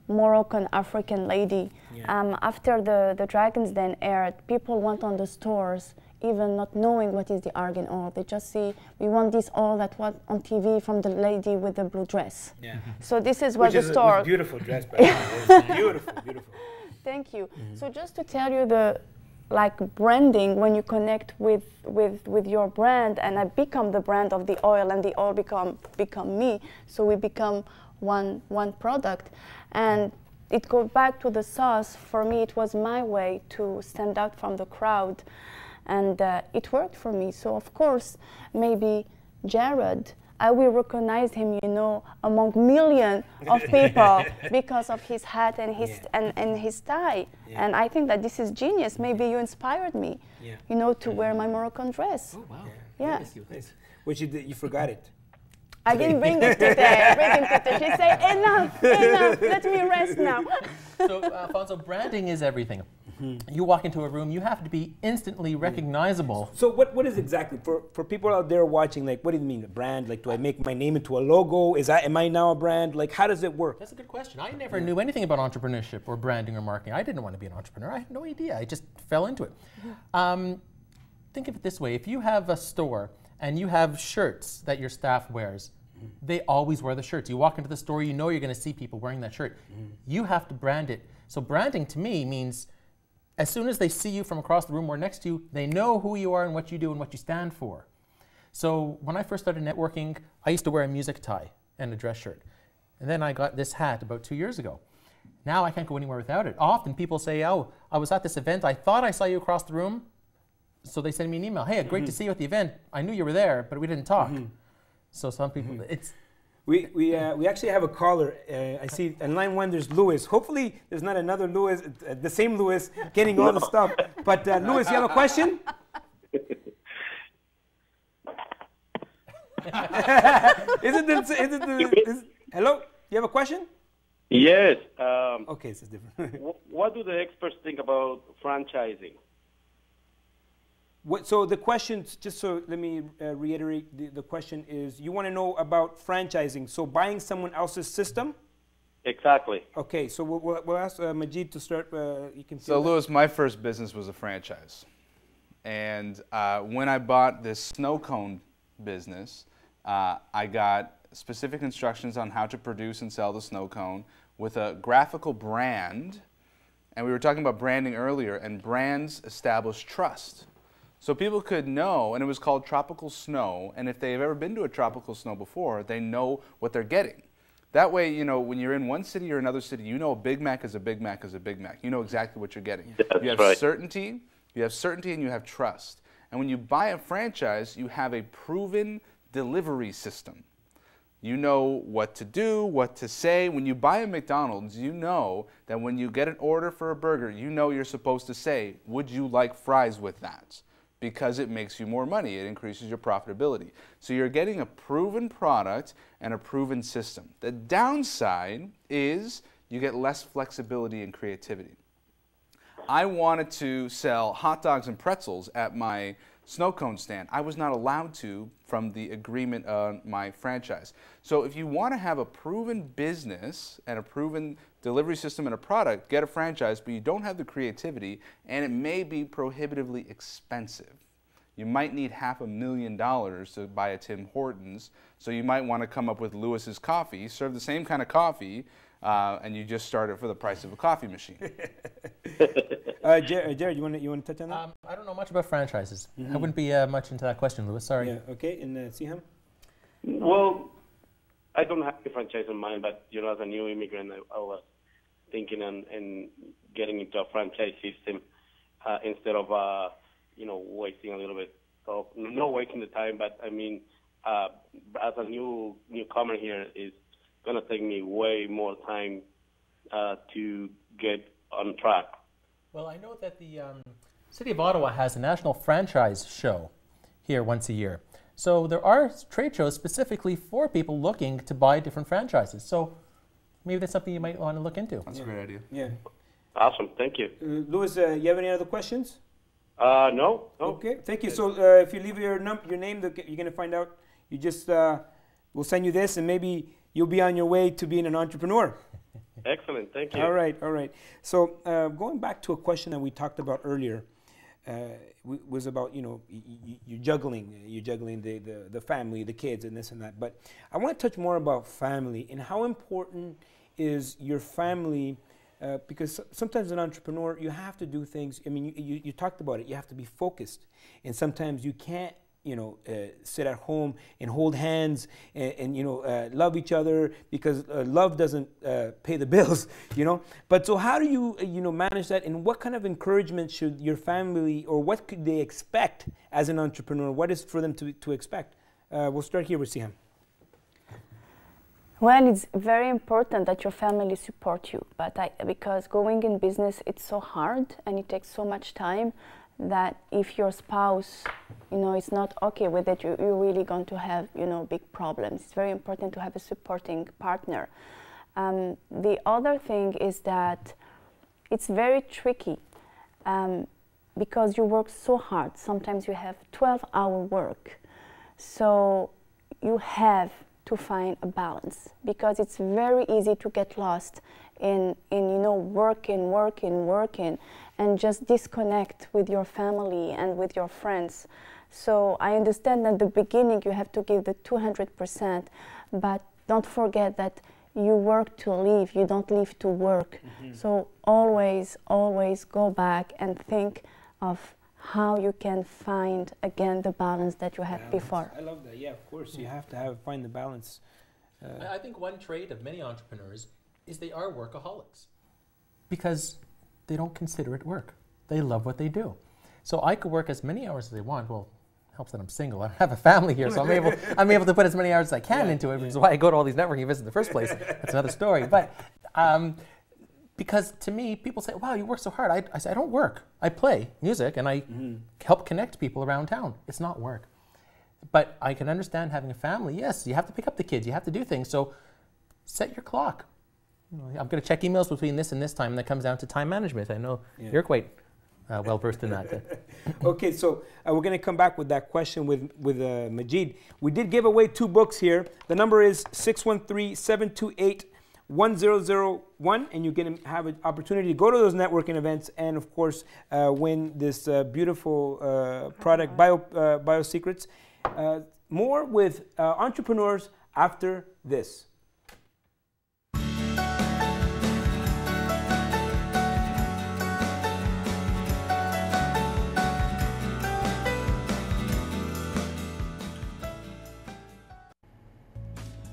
Moroccan African lady. Yeah. After the Dragon's Den aired, people went on the stores even not knowing what is the argan oil. They just see, we want this oil that was on TV from the lady with the blue dress. Yeah. So this is what the store... Which is a beautiful dress, by the way. Beautiful, beautiful. Thank you. So just to tell you the, like branding, when you connect with your brand, and I become the brand of the oil, and the oil become me, so we become one product. And it goes back to the sauce. For me, it was my way to stand out from the crowd, and it worked for me. So of course, maybe Jarrod, I will recognize him, you know, among millions of people because of his hat and his and his tie. Yeah. And I think that this is genius. Maybe you inspired me, you know, to wear my Moroccan dress. Oh wow! Yeah. Nice. Which you forgot it. I didn't bring it today. She said, enough, let me rest now. So, Alfonso, branding is everything. You walk into a room, you have to be instantly recognizable. So what is exactly, for people out there watching, like, what do you mean, a brand? Like, do I make my name into a logo? Am I now a brand? Like, how does it work? That's a good question. I never knew anything about entrepreneurship or branding or marketing. I didn't want to be an entrepreneur. I had no idea. I just fell into it. Think of it this way. If you have a store and you have shirts that your staff wears, they always wear the shirts. You walk into the store, you know you're going to see people wearing that shirt. You have to brand it. So branding to me means as soon as they see you from across the room or next to you, they know who you are and what you do and what you stand for. So when I first started networking, I used to wear a music tie and a dress shirt. And then I got this hat about 2 years ago. Now I can't go anywhere without it. Often people say, oh, I was at this event, I thought I saw you across the room. So they send me an email, hey, great to see you at the event. I knew you were there, but we didn't talk. So some people, it's... We actually have a caller. I see in line 1 there's Louis. Hopefully there's not another Louis, the same Louis getting all the stuff. But Louis, you have a question? Hello? You have a question? Yes. Okay, this is different. What do the experts think about franchising? So the question, just so let me reiterate, the question is, you want to know about franchising, so buying someone else's system? Exactly. Okay, so we'll ask Majeed to start. You can. So Louis, my first business was a franchise. And when I bought this snow cone business, I got specific instructions on how to produce and sell the snow cone with a graphical brand. And we were talking about branding earlier, and brands establish trust. So people could know, and it was called Tropical Snow, and if they've ever been to a tropical snow before, they know what they're getting. That way, you know, when you're in one city or another city, you know a Big Mac is a Big Mac is a Big Mac. You know exactly what you're getting. That's you have right. certainty, and you have trust. And when you buy a franchise, you have a proven delivery system. You know what to do, what to say. When you buy a McDonald's, you know that when you get an order for a burger, you know you're supposed to say, would you like fries with that? Because it makes you more money. It increases your profitability. So you're getting a proven product and a proven system. The downside is you get less flexibility and creativity. I wanted to sell hot dogs and pretzels at my snow cone stand. I was not allowed to from the agreement on my franchise. So if you want to have a proven business and a proven delivery system and a product, get a franchise, but you don't have the creativity, and it may be prohibitively expensive. You might need $500,000 to buy a Tim Hortons, so you might want to come up with Lewis's Coffee, serve the same kind of coffee, and you just start it for the price of a coffee machine. Jarrod, you want to touch on that? I don't know much about franchises. I wouldn't be much into that question, Lewis. Sorry. Yeah. Okay. And Sihem? Well, I don't have a franchise in mind, but as a new immigrant, I was thinking and getting into a franchise system instead of wasting a little bit of not wasting the time. But I mean, as a newcomer here, it's going to take me way more time to get on track. Well, I know that the City of Ottawa has a national franchise show here once a year. So there are trade shows specifically for people looking to buy different franchises. So maybe that's something you might want to look into. That's a great idea. Yeah. Awesome. Thank you. Louis, you have any other questions? No. Okay. Thank you. So if you leave your name, you're going to find out. You just we'll send you this, and maybe you'll be on your way to being an entrepreneur. Excellent. Thank you. All right. All right. So going back to a question that we talked about earlier, was about you're juggling the family, the kids, and this and that. But I want to touch more about family and how important is your family, because sometimes as an entrepreneur you have to do things. I mean, you talked about it. You have to be focused, and sometimes you can't sit at home and hold hands and love each other, because love doesn't pay the bills, But so how do you, manage that, and what kind of encouragement should your family, or what could they expect as an entrepreneur? What is for them to expect? We'll start here with Sihem. Well, it's very important that your family support you, but because going in business, it's so hard and it takes so much time, that if your spouse, is not okay with it, you're really going to have, big problems. It's very important to have a supporting partner. The other thing is that it's very tricky because you work so hard. Sometimes you have 12-hour work. So you have to find a balance, because it's very easy to get lost in working, and just disconnect with your family and with your friends. So I understand that at the beginning you have to give the 200%, but don't forget that you work to live, you don't live to work. So always go back and think of how you can find again the balance that you had before. I love that. Yeah, of course, you have to find the balance. I think one trait of many entrepreneurs is they are workaholics, because they don't consider it work. They love what they do. So I could work as many hours as I want. Well, it helps that I'm single. I don't have a family here, so I'm able to put as many hours as I can into it, which is why I go to all these networking events in the first place. That's another story. But because to me, people say, wow, you work so hard. I say, I don't work. I play music and I help connect people around town. It's not work. But I can understand having a family. Yes, you have to pick up the kids. You have to do things. So set your clock. I'm going to check emails between this and this time, and that comes down to time management. I know you're quite well versed in that. Okay, so we're going to come back with that question with Majeed. We did give away 2 books here. The number is 613-728-1001, and you're going to have an opportunity to go to those networking events and, of course, win this beautiful product, Biosecrets. More with entrepreneurs after this.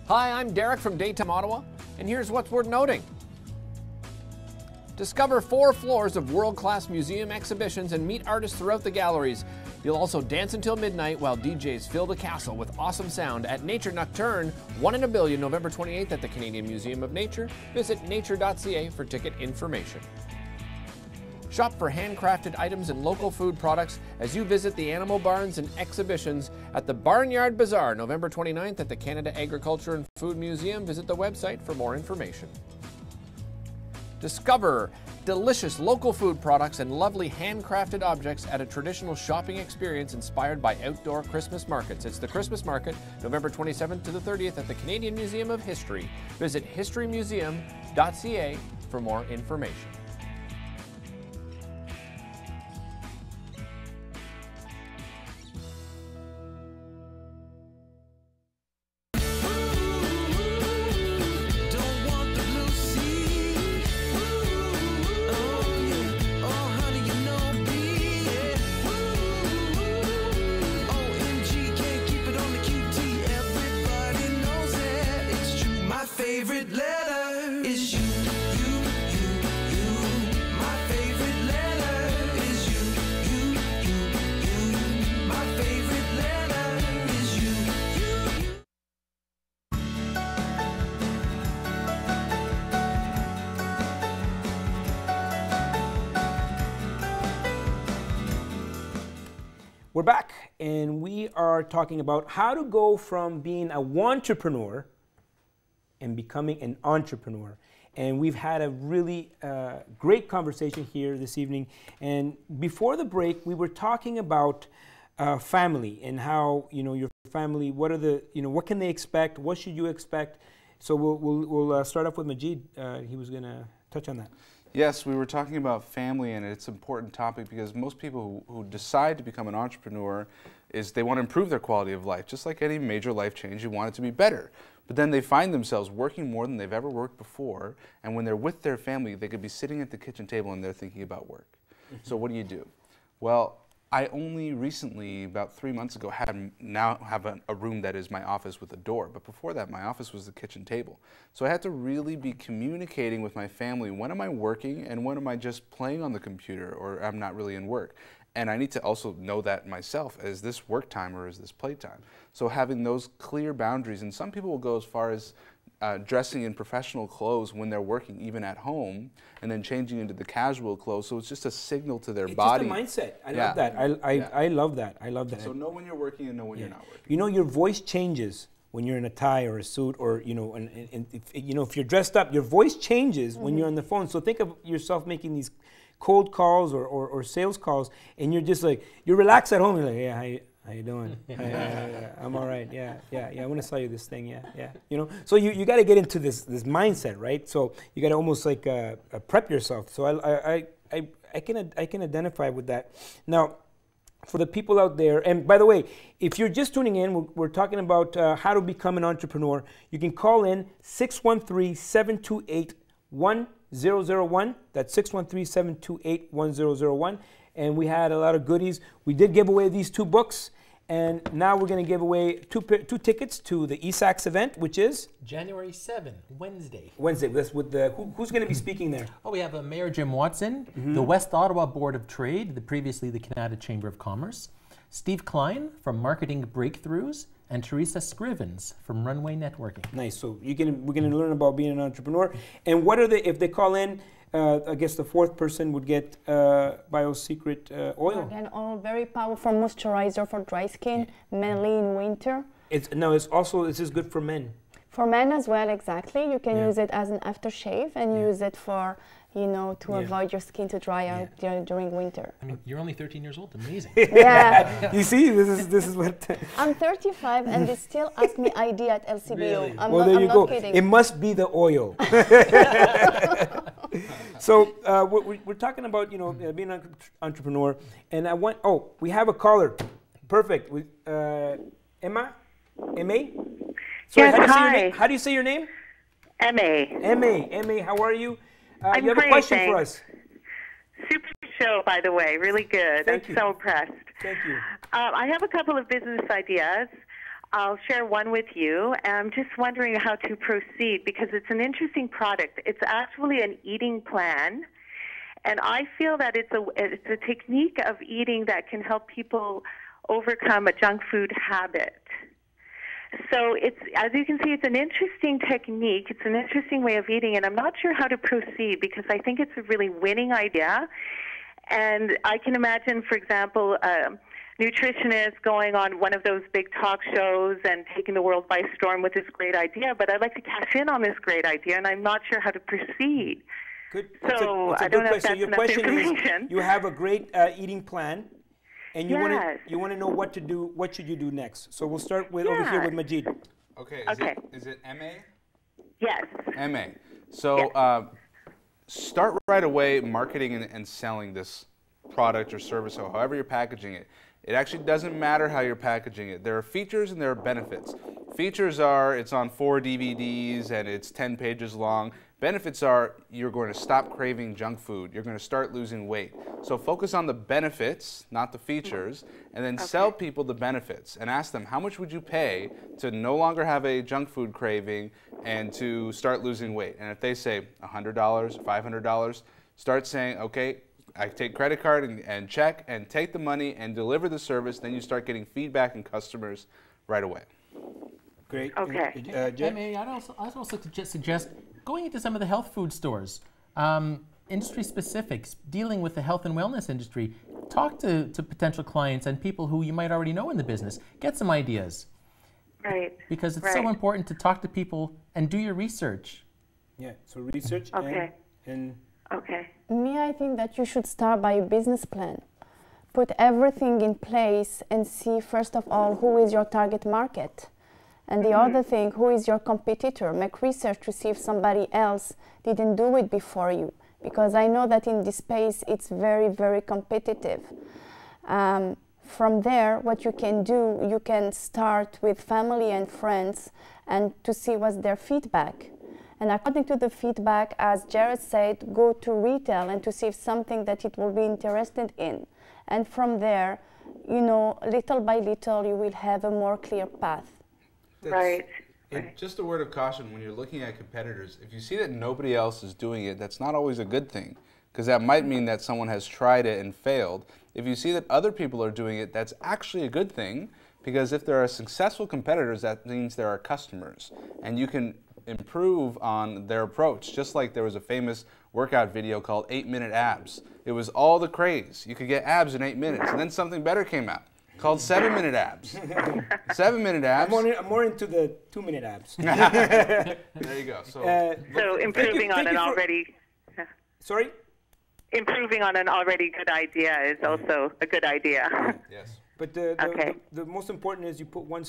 Hi, I'm Derek from Daytime Ottawa, and here's what's worth noting. Discover 4 floors of world-class museum exhibitions and meet artists throughout the galleries. You'll also dance until midnight while DJs fill the castle with awesome sound at Nature Nocturne, 1 in a Billion, November 28th at the Canadian Museum of Nature. Visit nature.ca for ticket information. Shop for handcrafted items and local food products as you visit the animal barns and exhibitions at the Barnyard Bazaar, November 29th at the Canada Agriculture and Food Museum. Visit the website for more information. Discover delicious local food products and lovely handcrafted objects at a traditional shopping experience inspired by outdoor Christmas markets. It's the Christmas Market, November 27th to the 30th at the Canadian Museum of History. Visit historymuseum.ca for more information. Favorite letter is you, you, you. My favorite letter is you, you. My favorite letter is you, you. We're back, and we are talking about how to go from being a wantrepreneur and becoming an entrepreneur. And we've had a really great conversation here this evening. And before the break, we were talking about family and how, you know, your family, what are the, you know, what can they expect? What should you expect? So we'll start off with Majeed. He was going to touch on that. Yes, we were talking about family, and it's an important topic because most people who decide to become an entrepreneur is they want to improve their quality of life. Just like any major life change, you want it to be better. But then they find themselves working more than they've ever worked before, and when they're with their family, they could be sitting at the kitchen table and they're thinking about work. So what do? Well, I only recently, about 3 months ago, now have a room that is my office with a door. But before that, my office was the kitchen table. So I had to really be communicating with my family. When am I working and when am I just playing on the computer or I'm not really in work? And I need to also know that myself. Is this work time or is this playtime? So having those clear boundaries, and some people will go as far as dressing in professional clothes when they're working, even at home, and then changing into the casual clothes. So it's just a signal to their body. It's just a mindset. I love that. I love that. I love that. So know when you're working and know when you're not working. You know, your voice changes when you're in a tie or a suit, or you know, and if you're dressed up, your voice changes when you're on the phone. So think of yourself making these cold calls or sales calls, and you're just like, you're relaxed at home. You're like, yeah, how you doing? I'm all right. Yeah. I want to sell you this thing. Yeah. You know, so you got to get into this mindset, right? So you got to almost like prep yourself. So I can identify with that. Now, for the people out there, and by the way, if you're just tuning in, we're talking about how to become an entrepreneur. You can call in 613-728-1001. That's 613-728-1001. And we had a lot of goodies. We did give away these 2 books, and now we're going to give away two tickets to the eSAX event, which is January 7th, Wednesday. That's with who's going to be speaking there? Oh, we have Mayor Jim Watson, the West Ottawa Board of Trade, previously the Canada Chamber of Commerce, Steve Klein from Marketing Breakthroughs, and Teresa Scrivens from Runway Networking. Nice. So we're going to learn about being an entrepreneur. And what are if they call in? I guess the 4th person would get Biosecret oil. Again, oil, very powerful moisturizer for dry skin, mainly in winter. This is good for men. For men as well, exactly. You can use it as an aftershave and use it for, you know, to avoid your skin to dry out during winter. I mean, you're only 13 years old. Amazing. Yeah. You see, this is what. I'm 35 and they still ask me ID at LCBO. Really? I'm there you not go. kidding. It must be the oil. So we're talking about, you know, being an entrepreneur, and we have a caller. Perfect. Emma? Sorry, yes, how do you say your name? Emma, how are you? I'm you have a great, question thanks. for us. Super show, by the way. Really good. Thank you. So impressed. Thank you. I have a couple of business ideas. I'll share one with you. And I'm just wondering how to proceed because it's an interesting product. It's actually an eating plan. And I feel that it's a technique of eating that can help people overcome a junk food habit. So it's, as you can see, it's an interesting technique. It's an interesting way of eating, and I'm not sure how to proceed because I think it's a really winning idea. And I can imagine, for example, a nutritionist going on one of those big talk shows and taking the world by storm with this great idea, but I'd like to cash in on this great idea, and I'm not sure how to proceed. Good. So it's a I don't good know if question. that's Your enough question information. is, you have a great eating plan, and you want to know what to do. What should you do next? So we'll start with over here with Majeed. Okay. Is it MA? Yes. MA. So start right away marketing and selling this product or service, or however you're packaging it. It actually doesn't matter how you're packaging it. There are features and there are benefits. Features are it's on 4 DVDs and it's 10 pages long. Benefits are you're going to stop craving junk food. You're going to start losing weight. So focus on the benefits, not the features, and then sell people the benefits and ask them how much would you pay to no longer have a junk food craving and to start losing weight. And if they say $100, $500, start saying, okay, I take credit card and check and take the money and deliver the service. Then you start getting feedback and customers right away. Great. Okay. I'd also suggest going into some of the health food stores, industry specifics, dealing with the health and wellness industry. Talk to potential clients and people who you might already know in the business. Get some ideas. Right. Because it's so important to talk to people and do your research. Yeah, so research and Okay. Me, I think that you should start by a business plan. Put everything in place and see, first of all, who is your target market. And the other thing, who is your competitor? Make research to see if somebody else didn't do it before you. Because I know that in this space, it's very, very competitive. From there, what you can do, you can start with family and friends and to see what's their feedback. And according to the feedback, as Jarrod said, go to retail and to see if something that it will be interested in. And from there, you know, little by little, you will have a more clear path. Right. Just a word of caution when you're looking at competitors, if you see that nobody else is doing it, that's not always a good thing, because that might mean that someone has tried it and failed. If you see that other people are doing it, that's actually a good thing, because if there are successful competitors, that means there are customers, and you can improve on their approach. Just like there was a famous workout video called 8-Minute Abs. It was all the craze. You could get abs in 8 minutes, and then something better came out called 7-Minute Abs. 7-Minute Abs. I'm more into the 2-minute abs. There you go. So improving on an already... Sorry? Improving on an already good idea is also a good idea. Yes. But the most important is you put one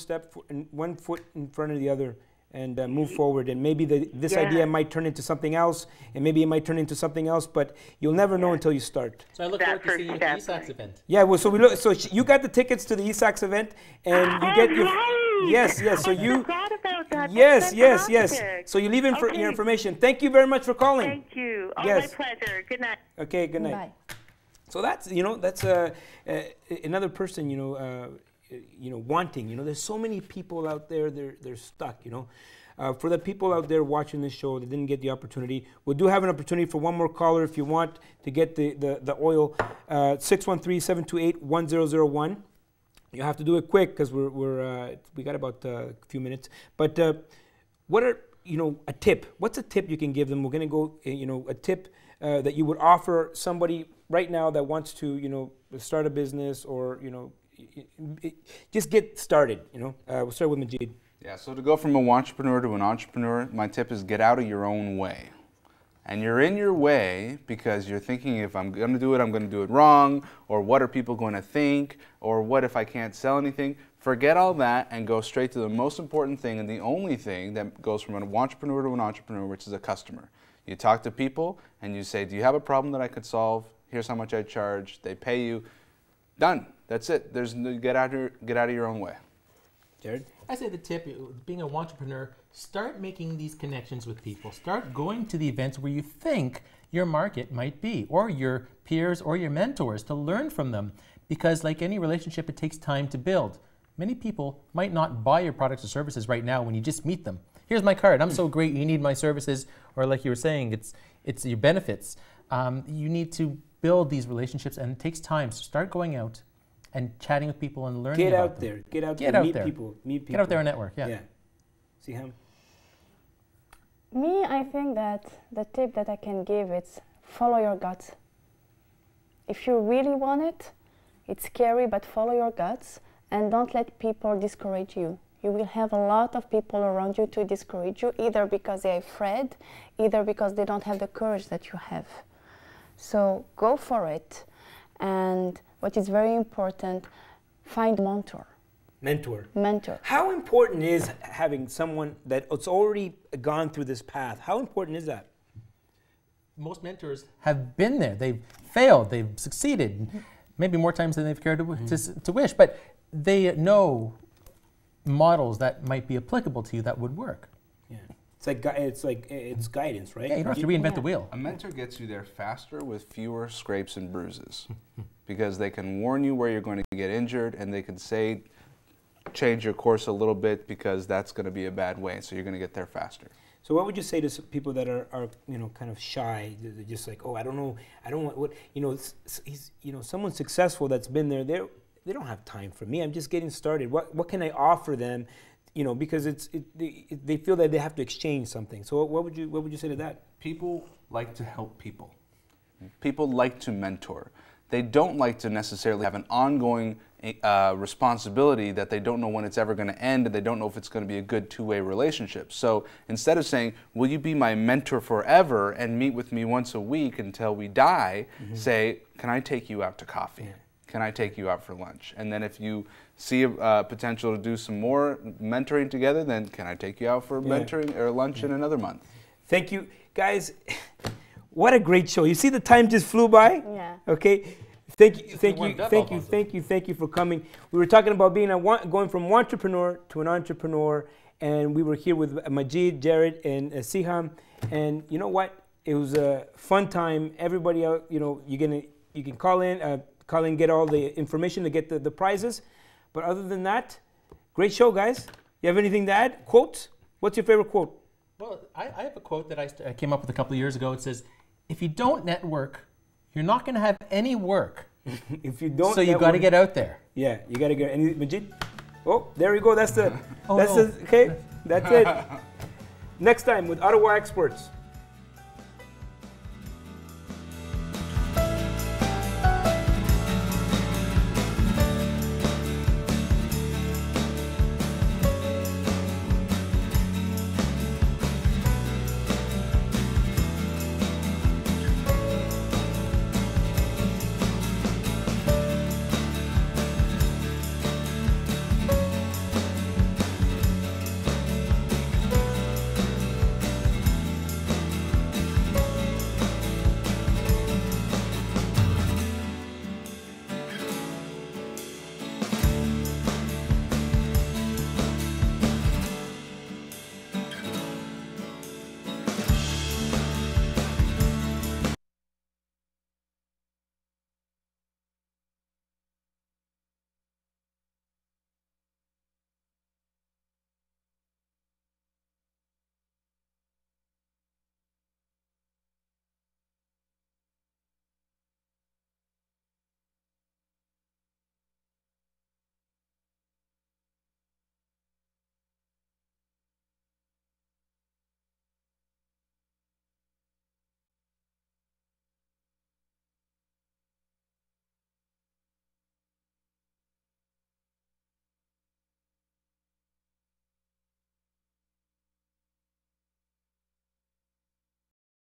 foot in front of the other and move forward. And maybe this idea might turn into something else, and maybe it might turn into something else, but you'll never know until you start. So I look forward to seeing you at the eSAX event. Yeah, well, so you got the tickets to the eSAX event, and you get your... Yes. So you... Yes. So you leave your information. Thank you very much for calling. Thank you. My pleasure. Good night. Okay, good night. Bye. So that's, another person, wanting, there's so many people out there, they're stuck, For the people out there watching this show that didn't get the opportunity, we do have an opportunity for one more caller if you want to get the oil, 613-728-1001. You have to do it quick because we got about a few minutes. But what are, a tip? What's a tip you can give them? We're going to go, a tip that you would offer somebody right now that wants to, start a business or, just get started, We'll start with Majeed. Yeah, so to go from a wantrepreneur to an entrepreneur, my tip is get out of your own way. And you're in your way because you're thinking, if I'm going to do it, I'm going to do it wrong, or what are people going to think, or what if I can't sell anything? Forget all that and go straight to the most important thing and the only thing that goes from an wantrepreneur to an entrepreneur, which is a customer. You talk to people and you say, do you have a problem that I could solve? Here's how much I charge. They pay you. Done. That's it. Get out of your own way. Jarrod? I say the tip, being a wantrepreneur, start making these connections with people. Start going to the events where you think your market might be, or your peers or your mentors, to learn from them. Because like any relationship, it takes time to build. Many people might not buy your products or services right now when you just meet them. Here's my card. I'm so great. You need my services. Or like you were saying, it's your benefits. You need to build these relationships, and it takes time. So start going out and chatting with people and learning Get about out them. there. Get out Get there. out Meet there. people. Meet people. Get out there and network. Yeah. Sihem? Me, I think that the tip that I can give is follow your guts. If you really want it, it's scary, but follow your guts and don't let people discourage you. You will have a lot of people around you to discourage you, either because they're afraid, either because they don't have the courage that you have. So go for it. And what is very important, find a mentor. Mentor. How important is having someone that's already gone through this path? How important is that? Most mentors have been there. They've failed. They've succeeded. Maybe more times than they've cared to wish. But they know models that might be applicable to you that would work. Yeah. It's guidance, right? Yeah, you don't have to reinvent the wheel. A mentor gets you there faster with fewer scrapes and bruises because they can warn you where you're going to get injured, and they can say, change your course a little bit because that's going to be a bad way, so you're going to get there faster. So what would you say to people that are kind of shy? They're just like, oh, I don't know, I don't want what someone successful that's been there. They don't have time for me. I'm just getting started. What can I offer them? Because they feel that they have to exchange something. So what would you say to that? People like to help people. People like to mentor. They don't like to necessarily have an ongoing responsibility that they don't know when it's ever going to end, and they don't know if it's going to be a good two-way relationship. So instead of saying, will you be my mentor forever and meet with me once a week until we die, say, can I take you out to coffee? Yeah. Can I take you out for lunch? And then if you see a potential to do some more mentoring together, then can I take you out for mentoring or lunch in another month? Thank you. Guys, what a great show. You see the time just flew by? Yeah. Okay. Thank you for coming. We were talking about going from Wantapreneur to an entrepreneur, and we were here with Majeed, Jarrod, and Sihem. And you know what? It was a fun time. Everybody out, you can call in, get all the information to get the prizes. But other than that, great show, guys. You have anything to add? Quotes? What's your favorite quote? Well, I have a quote that I came up with a couple of years ago. It says, if you don't network, you're not going to have any work. If you don't, so you got to get out there. Yeah, you got to get. And Majeed, oh, there we go. That's the. Okay, that's it. Next time with Ottawa experts.